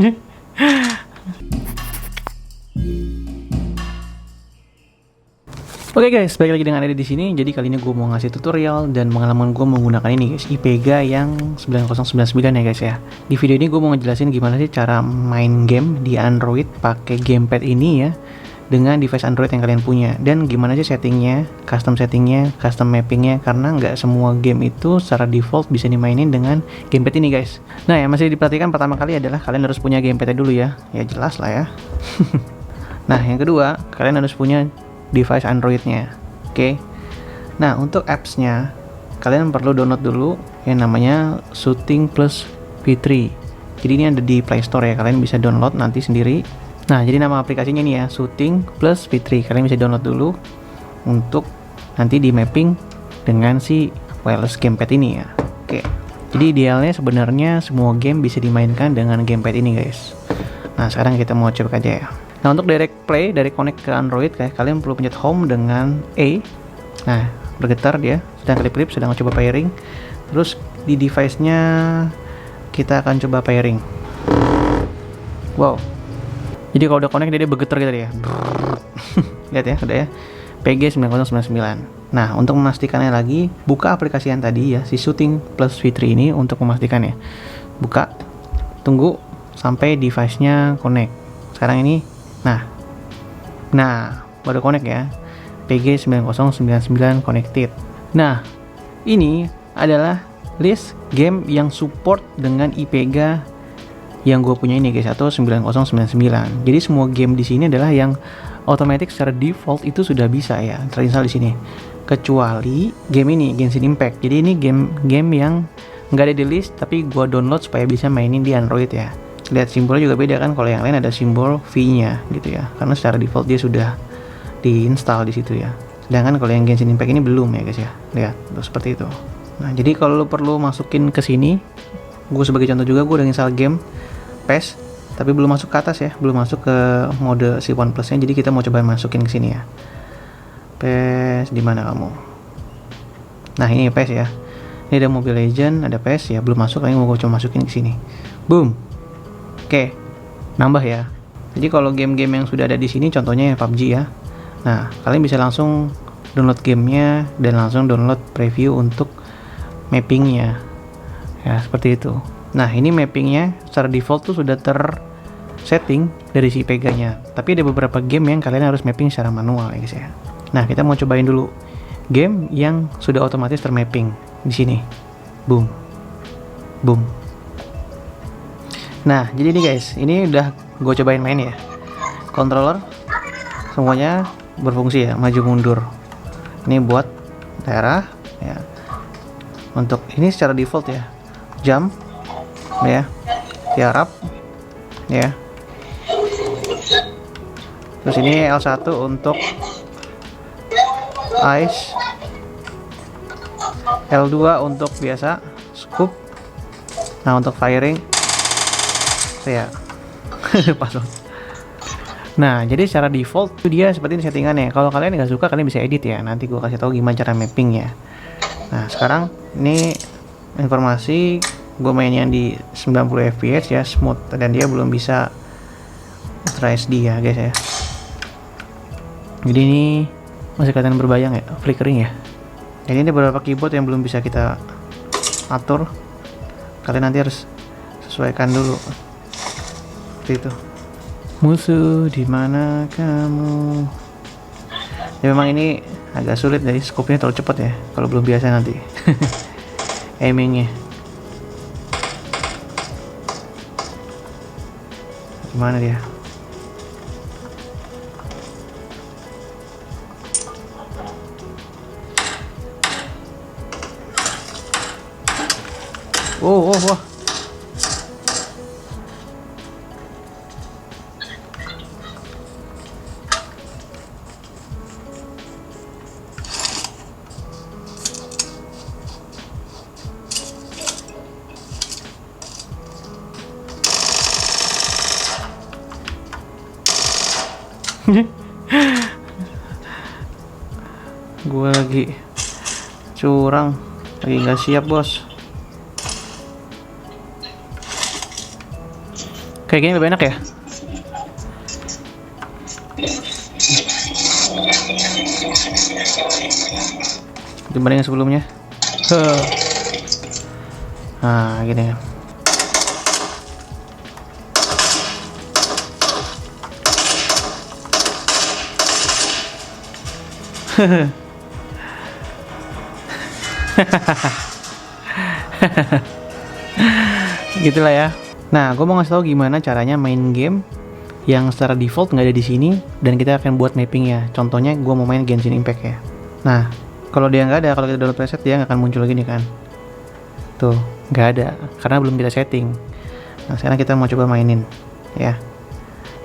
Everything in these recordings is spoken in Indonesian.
Oke guys, balik lagi dengan Ade di sini. Jadi kali ini gue mau ngasih tutorial dan pengalaman gue menggunakan ini guys, IPEGA yang 9099 ya guys ya. Di video ini gue mau ngejelasin gimana sih cara main game di Android pakai gamepad ini ya, dengan device Android yang kalian punya, dan gimana sih settingnya, custom mappingnya, karena nggak semua game itu secara default bisa dimainin dengan gamepad ini guys. Nah yang masih diperhatikan pertama kali adalah kalian harus punya gamepad dulu ya jelas lah ya. Nah yang kedua, kalian harus punya device Androidnya. Oke. Nah untuk apps-nya kalian perlu download dulu yang namanya Shooting Plus V3. Jadi ini ada di Play Store ya, kalian bisa download nanti sendiri. Nah jadi nama aplikasinya ini ya, Shooting Plus V3. Kalian bisa download dulu untuk nanti di mapping dengan si wireless gamepad ini ya. Oke. Jadi idealnya sebenarnya semua game bisa dimainkan dengan gamepad ini guys. Nah sekarang kita mau coba aja ya. Nah untuk direct play, dari connect ke Android kalian perlu pencet home dengan E. Nah bergetar dia, sedang klip sedang coba pairing. Terus di device-nya kita akan coba pairing. Wow. Jadi kalau udah connect dia bergetar gitu ya. Lihat ya, udah ya. PG9099. Nah untuk memastikannya lagi, buka aplikasi yang tadi ya, si Shooting Plus V3 ini untuk memastikannya. Buka, tunggu sampai device-nya connect. Sekarang ini. Nah, baru connect ya. PG9099 connected. Nah, ini adalah list game yang support dengan IPEGA yang gue punya ini guys, atau 9099. Jadi semua game di sini adalah yang otomatis secara default itu sudah bisa ya terinstall di sini. Kecuali game ini, Genshin Impact. Jadi ini game yang nggak ada di list tapi gue download supaya bisa mainin di Android ya. Lihat simbolnya juga beda kan, kalau yang lain ada simbol V-nya gitu ya, karena secara default dia sudah diinstal di situ ya. Sedangkan kalau yang Genshin Impact ini belum ya guys ya. Lihat tuh seperti itu. Nah jadi kalau lo perlu masukin ke sini, gue sebagai contoh juga gue udah install game PES tapi belum masuk ke atas ya, belum masuk ke mode si OnePlus-nya. Jadi kita mau coba masukin ke sini ya. PES di mana kamu? Nah ini PES ya. Ini ada Mobile Legend, ada PES ya, belum masuk. Ini mau gue coba masukin ke sini. Boom. Oke, nambah ya. Jadi kalau game-game yang sudah ada di sini, contohnya PUBG ya. Nah, kalian bisa langsung download gamenya dan langsung download preview untuk mappingnya. Ya, seperti itu. Nah, ini mappingnya secara default tuh sudah tersetting dari si IPEGA-nya. Tapi ada beberapa game yang kalian harus mapping secara manual ya guys ya. Nah, kita mau cobain dulu game yang sudah otomatis termapping di sini. Boom. Boom. Nah, jadi nih guys, ini udah gue cobain main ya. Controller semuanya berfungsi ya, maju mundur. Ini buat daerah ya. Untuk ini secara default ya, jump ya, tiarap ya. Terus ini L1 untuk ice, L2 untuk biasa scoop. Nah untuk firing ya pas. Nah jadi secara default itu dia seperti ini settingannya. Kalau kalian nggak suka kalian bisa edit ya, nanti gue kasih tahu gimana cara mappingnya. Nah sekarang ini informasi gue mainnya di 90 fps ya, smooth, dan dia belum bisa Ultra HD ya guys ya. Jadi ini masih kelihatan berbayang ya, flickering ya. Jadi ini beberapa keyboard yang belum bisa kita atur, kalian nanti harus sesuaikan dulu. Itu musuh di mana kamu. Ya memang ini agak sulit, dari scope-nya terlalu cepat ya kalau belum biasa nanti. Aimingnya gimana dia? Wah. Gue lagi curang, lagi nggak siap bos. Kayak gini lebih enak ya. Dibanding yang sebelumnya. Nah, gini. Gitulah ya. Nah, gue mau ngasih tau gimana caranya main game yang secara default nggak ada di sini, dan kita akan buat mapping ya. Contohnya gue mau main Genshin Impact ya. Nah, kalau dia nggak ada, kalau kita download preset dia nggak akan muncul gini kan. Tuh, nggak ada karena belum kita setting. Nah, sekarang kita mau coba mainin ya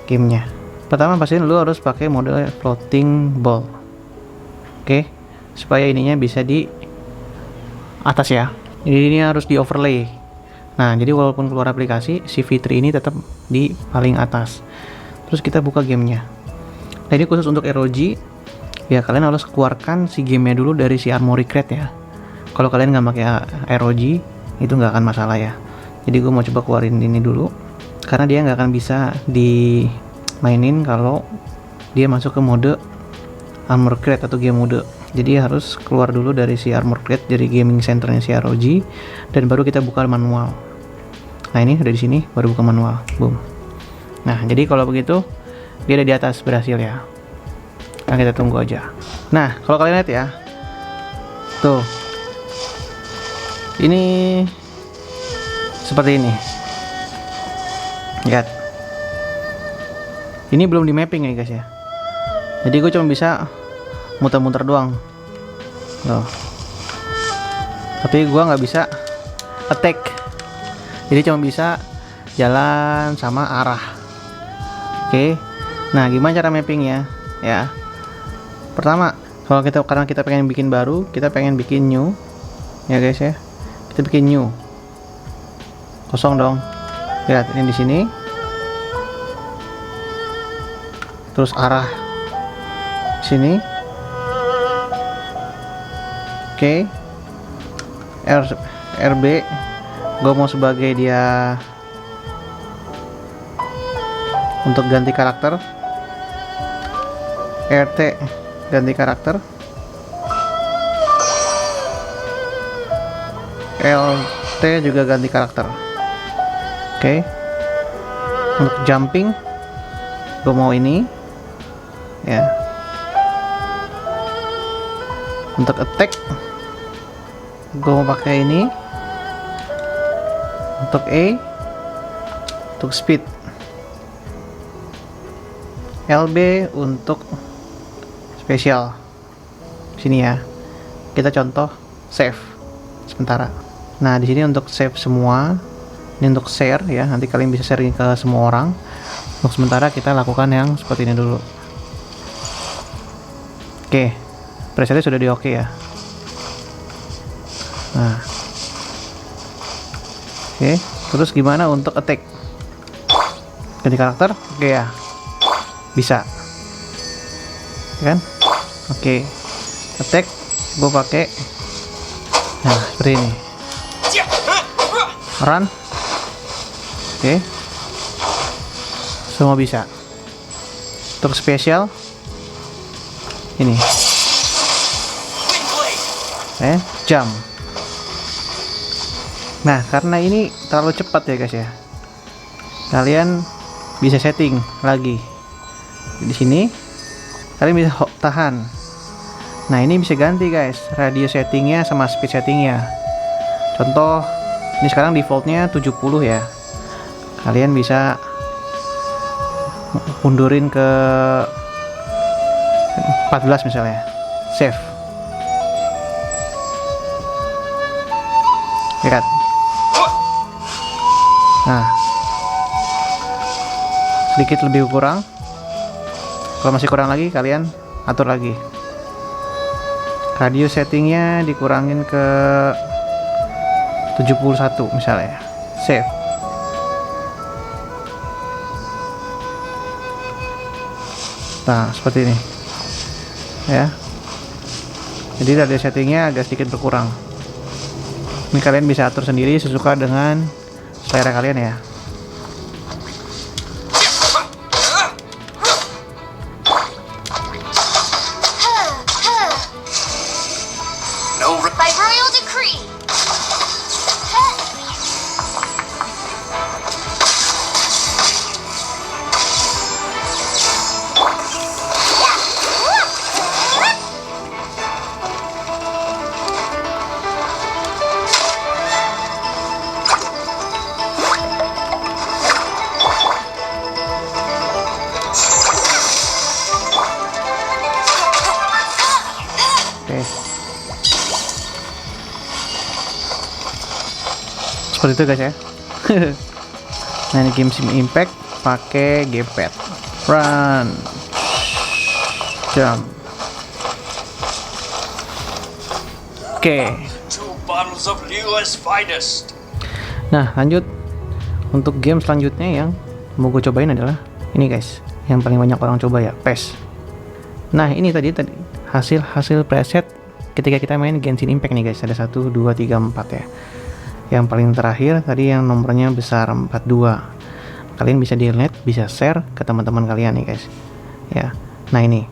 gamenya. Pertama pastiin lu harus pakai mode floating ball. Oke, supaya ininya bisa di atas ya. Ini harus di overlay. Nah, jadi walaupun keluar aplikasi, si Fitri ini tetap di paling atas. Terus kita buka gamenya. Nah, ini khusus untuk ROG. Ya, kalian harus keluarkan si gamenya dulu dari si Armory Crate ya. Kalau kalian nggak pakai ROG, itu nggak akan masalah ya. Jadi gue mau coba keluarin ini dulu, karena dia nggak akan bisa dimainin kalau dia masuk ke mode Armory Crate atau game mode. Jadi harus keluar dulu dari si Armory Crate, dari gaming centernya si ROG, dan baru kita buka manual. Nah, ini udah di sini, baru buka manual. Boom. Nah, jadi kalau begitu dia ada di atas, berhasil ya. Nah, kita tunggu aja. Nah, kalau kalian lihat ya, tuh, ini seperti ini. Lihat, ini belum di mapping ya guys ya. Jadi gue cuma bisa muter-muter doang loh, tapi gue nggak bisa attack. Jadi cuma bisa jalan sama arah. Oke. Nah, gimana cara mappingnya ya? Pertama, karena kita pengen bikin baru, kita pengen bikin new ya guys ya. Kita bikin new, kosong dong. Lihat, ini di sini, terus arah sini. Oke. RB gue mau sebagai dia untuk ganti karakter. RT ganti karakter. LT juga ganti karakter. Oke. Untuk jumping gue mau ini ya. Untuk attack gue mau pakai ini. Untuk A, untuk speed. LB untuk spesial. Sini ya. Kita contoh save sementara. Nah, di sini untuk save semua. Ini untuk share ya. Nanti kalian bisa sharing ke semua orang. Untuk sementara kita lakukan yang seperti ini dulu. Oke. Presetnya sudah di oke ya. Nah, oke, terus gimana untuk attack? Ganti karakter? Oke ya, bisa, kan? Oke, attack, gue pakai, nah seperti ini. Run, oke, semua bisa. Untuk spesial, ini, jump. Nah, karena ini terlalu cepat ya guys ya, kalian bisa setting lagi di sini. Kalian bisa tahan. Nah, ini bisa ganti guys, radio settingnya sama speed settingnya. Contoh, ini sekarang defaultnya 70 ya. Kalian bisa mundurin ke 14 misalnya. Save. Lihat. Nah, sedikit lebih kurang. Kalau masih kurang lagi, kalian atur lagi. Radio settingnya dikurangin ke 71 misalnya. Save. Nah, seperti ini ya. Jadi radio settingnya agak sedikit berkurang. Ini kalian bisa atur sendiri sesuka dengan selera kalian ya. Oke. Seperti itu guys ya. Nah, ini Genshin Impact pakai gamepad. Run. Jump. Oke. Nah, lanjut. Untuk game selanjutnya yang mau gue cobain adalah ini guys, yang paling banyak orang coba ya, PES. Nah, ini tadi hasil preset ketika kita main Genshin Impact nih guys. Ada 1, 2, 3, 4 ya. Yang paling terakhir tadi yang nomornya besar 42. Kalian bisa delete, bisa share ke teman-teman kalian nih guys. Ya. Nah, ini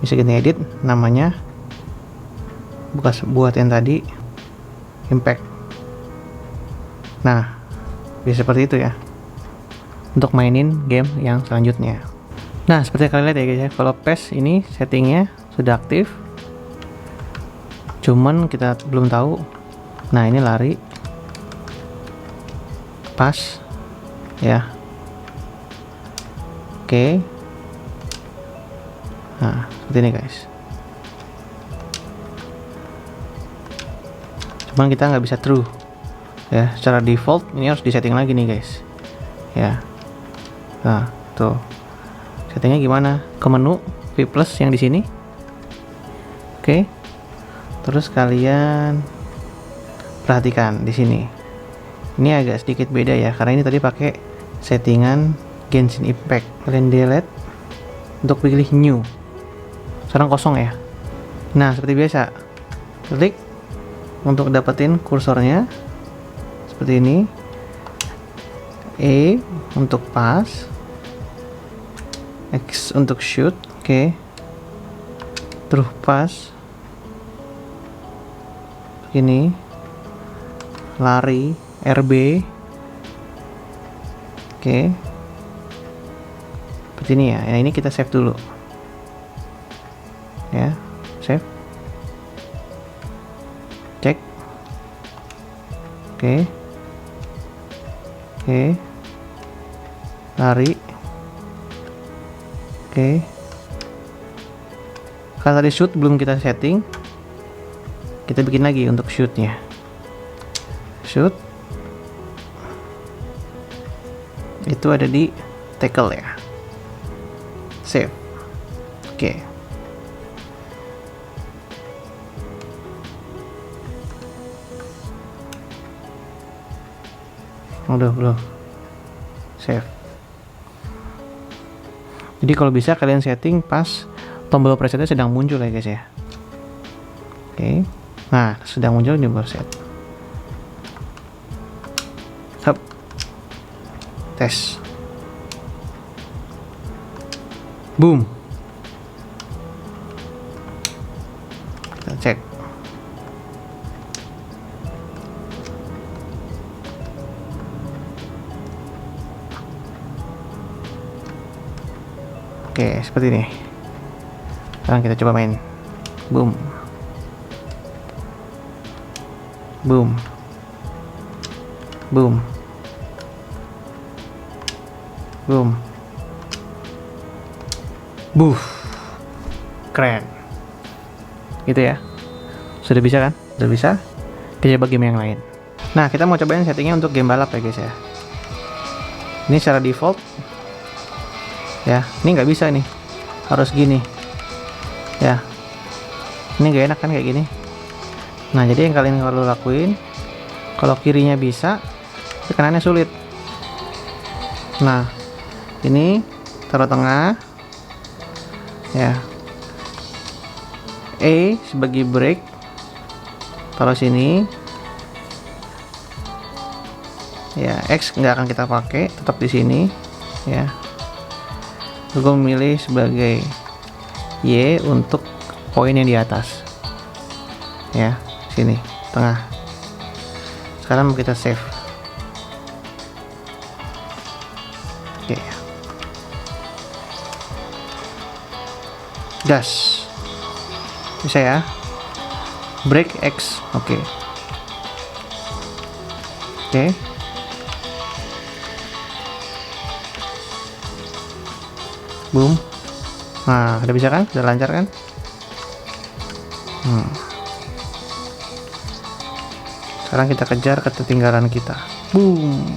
bisa kita edit namanya, bekas buat yang tadi Impact. Nah, bisa seperti itu ya untuk mainin game yang selanjutnya. Nah, seperti kalian lihat ya guys ya, kalau PES ini settingnya sudah aktif, cuman kita belum tahu. Nah, ini lari, pas ya. Oke. Nah, seperti ini guys. Cuman kita nggak bisa true ya, secara default ini harus disetting lagi nih guys ya. Nah, tuh settingnya gimana? Ke menu V plus yang di sini. Oke. Terus kalian perhatikan di sini. Ini agak sedikit beda ya, karena ini tadi pakai settingan Genshin Impact. Kalian delete untuk pilih new. Sekarang kosong ya. Nah, seperti biasa, klik untuk dapetin kursornya seperti ini. E untuk pas, X untuk shoot. Oke. Terus pas ini, lari, RB. Oke. Seperti ini ya. Nah, ini kita save dulu ya. Save, cek. Oke. Oke, lari. Oke. Kalau tadi shoot belum kita setting, kita bikin lagi untuk shootnya. Shoot itu ada di tackle ya. Save. Oke. Udah belum save. Jadi kalau bisa kalian setting pas tombol presetnya sedang muncul ya guys ya. Oke. Nah, sedang muncul ini baru set. Hop. Tes. Boom. Kita cek. Oke, seperti ini. Sekarang kita coba main. Boom. Boom. Boom. Boom. Buff. Keren. Gitu ya. Sudah bisa kan? Sudah bisa. Kita coba game yang lain. Nah, kita mau cobain settingnya untuk game balap ya guys ya. Ini secara default ya, ini nggak bisa nih, harus gini ya. Ini gak enak kan kayak gini. Nah, jadi yang kalian perlu lakuin, kalau kirinya bisa, tapi kanannya sulit. Nah, ini taruh tengah ya. E sebagai brake, taruh sini ya. X nggak akan kita pakai, tetap di sini ya. Gue memilih sebagai Y untuk poin yang di atas ya, sini tengah. Sekarang mau kita save. Oke. Gas bisa ya. Brake X. Oke. Oke. Boom. Nah, udah bisa kan? Udah lancar kan? Sekarang kita kejar ketertinggalan kita. Boom.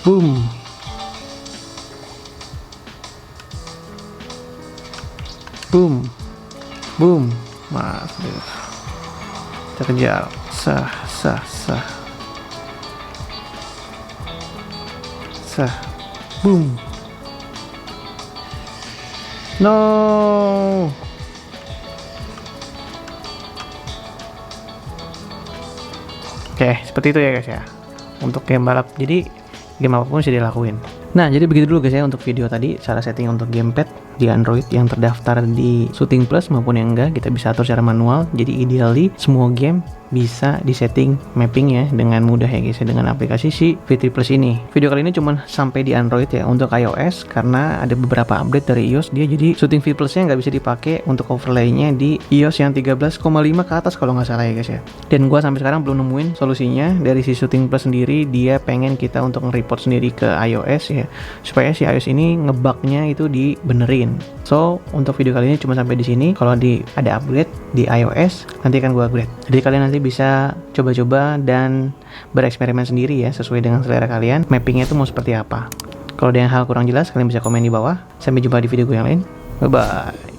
Boom. Boom. Boom. Mas, kita kejar. Sah. Boom. No. Oke, seperti itu ya guys ya. Untuk game balap. Jadi game apapun bisa dilakuin. Nah, jadi begitu dulu guys ya untuk video tadi, cara setting untuk gamepad di Android yang terdaftar di Shooting Plus maupun yang enggak, kita bisa atur secara manual. Jadi ideally semua game bisa disetting mapping ya dengan mudah ya guys ya, dengan aplikasi si Fitri Plus ini. Video kali ini cuma sampai di Android ya. Untuk iOS karena ada beberapa update dari iOS, dia jadi Shooting Fitri Plusnya nggak bisa dipakai untuk overlaynya di iOS yang 13,5 ke atas kalau nggak salah ya guys ya. Dan gua sampai sekarang belum nemuin solusinya dari si Shooting Plus sendiri. Dia pengen kita untuk nge-report sendiri ke iOS ya, supaya si iOS ini ngebugnya itu dibenerin. So untuk video kali ini cuma sampai di sini. Kalau ada upgrade di iOS nanti akan gua upgrade. Jadi kalian nanti bisa coba-coba dan bereksperimen sendiri ya, sesuai dengan selera kalian. Mappingnya itu mau seperti apa. Kalau ada yang hal kurang jelas, kalian bisa komen di bawah. Sampai jumpa di video gue yang lain. Bye bye.